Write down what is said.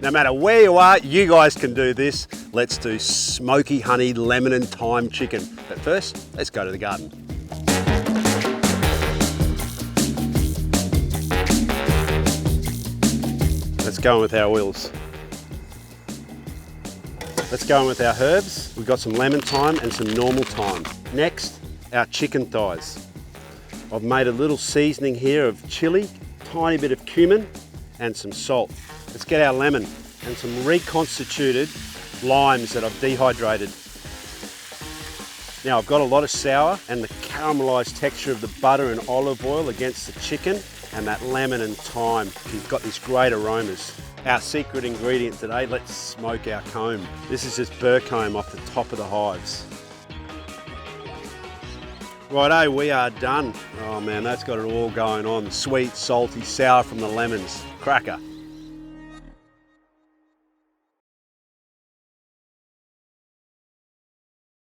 No matter where you are, you guys can do this. Let's do smoky honey, lemon and thyme chicken. But first, let's go to the garden. Let's go in with our oils. Let's go in with our herbs. We've got some lemon thyme and some normal thyme. Next, our chicken thighs. I've made a little seasoning here of chili, tiny bit of cumin and some salt. Let's get our lemon and some reconstituted limes that I've dehydrated. Now I've got a lot of sour and the caramelised texture of the butter and olive oil against the chicken and that lemon and thyme. You've got these great aromas. Our secret ingredient today, let's smoke our comb. This is just burr comb off the top of the hives. Righto, we are done. Oh man, that's got it all going on. Sweet, salty, sour from the lemons. Cracker.